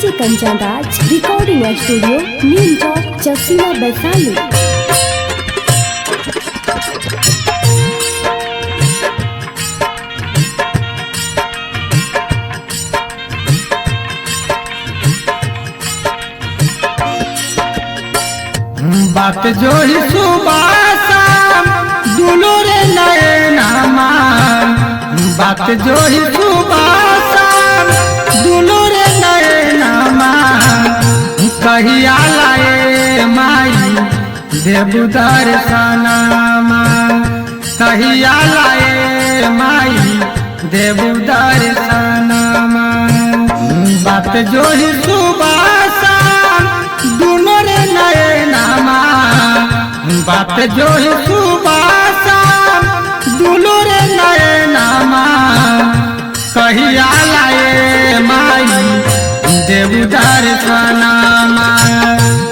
DJ Kanchan Raj recording studio नीम चौक चसीला वैशाली। बात जो ही सुबह शाम दुलो रे नए नामा, बात जो ही सुबह शाम दुलो रे नए नामा, कहिया लाए माई देबू दर्शनमा, कहिया लाए माई देबू दर्शनमा। बात जो ही सुबह शाम दुलो रे नए नामा, बात जो ही सुबह शाम दुलो रे नए नामा, कहिया लाए माई देबू दर्शनमा,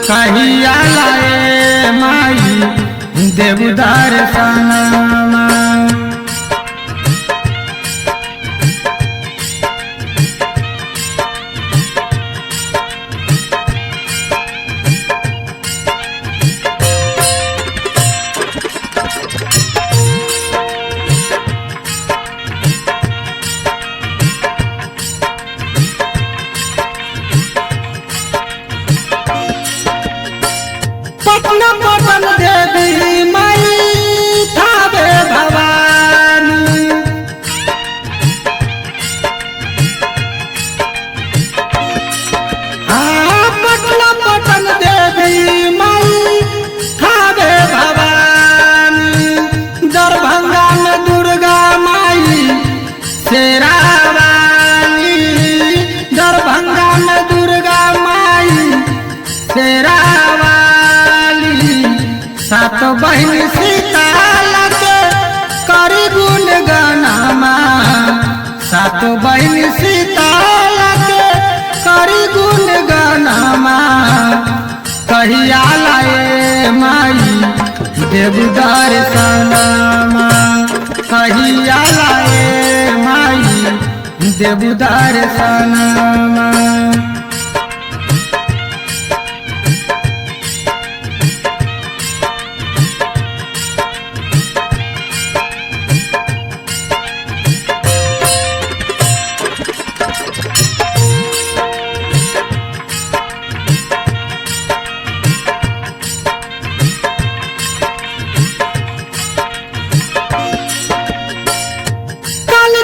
कहिया लाए माई देबू दर्शनमा। पटना पटन देवी माई थावे भवानी, पटना पटन देवी माई थावे भवानी, दरभंगा में दुर्गा माई शेरा वाली, दरभंगा में दुर्गा माई शेरा सात बहन सीताला के करी गुण गानामा, सात बहन सीताला के करी गुण गानामा, कहिया लाए माई देबू दर्शनमा, कहिया लाए माई देबू दर्शनमा।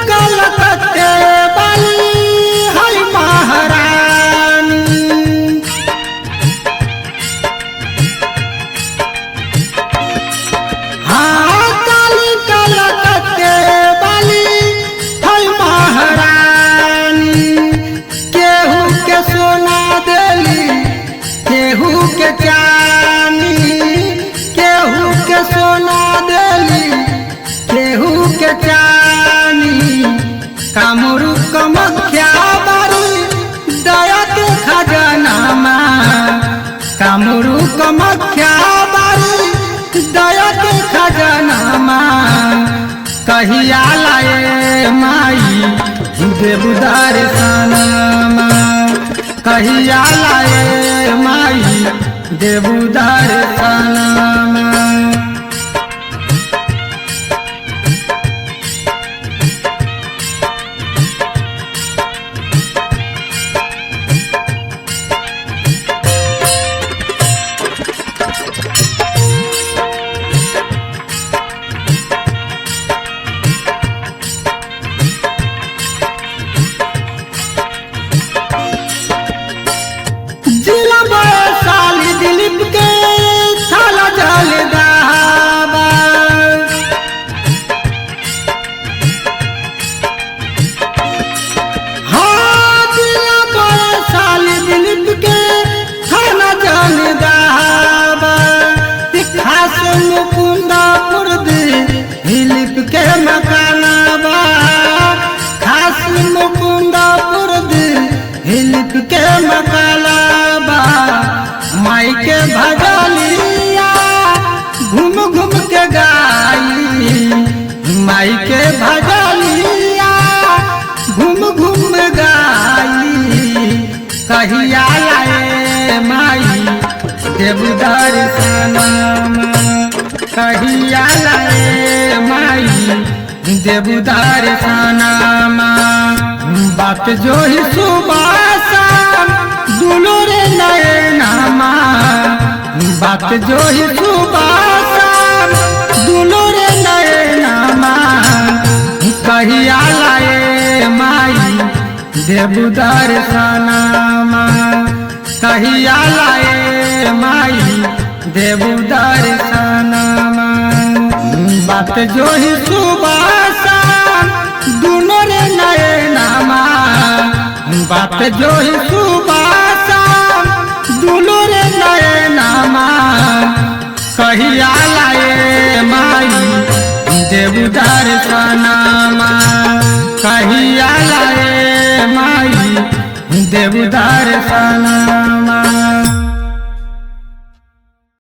कलकत्ते वाली है महारानी, हाँ कलकत्ते वाली है महारानी, केहू के सोना देली केहू के चानी, केहू के सोना देली केहू के चानी, कामरू कमख्या बारी दया के खजानामा, कामरू कमख्या बारी दया के खजानामा, कहिया लाए माई देबू दर्शनमा, कहिया लाए माई देबू दर्शनमा। जिला वैशाली दिलीप के थाला जलदाबा, हाँ जिला वैशाली दिलीप के थाला जलदाबा, खास मुकुंदापुर दिलीप के मकानाबा, खास मुकुंदापुर दिलीप के मकानाबा, माई के भजलिया घूम घूम के गाई, माई के भजलिया घूम घूम गाई, कहिया लाए माई देव दर्शनमा कहिया लाए माई देव दर्शनमा बात जो ही सुबह दुलो रे नयनमा बात जो ही सुबह दुलो रे नयनमा कहिया लाए माई देव दर्शनमा कहिया लाए माई देव दर्शनमा बात जो ही सुबह दुनो रे नयनमा बात जो ही सुबह दुनो रे नयनमा कहिया लाए माई देव दर्शनमा कहिया लाए माई देव दर्शनमा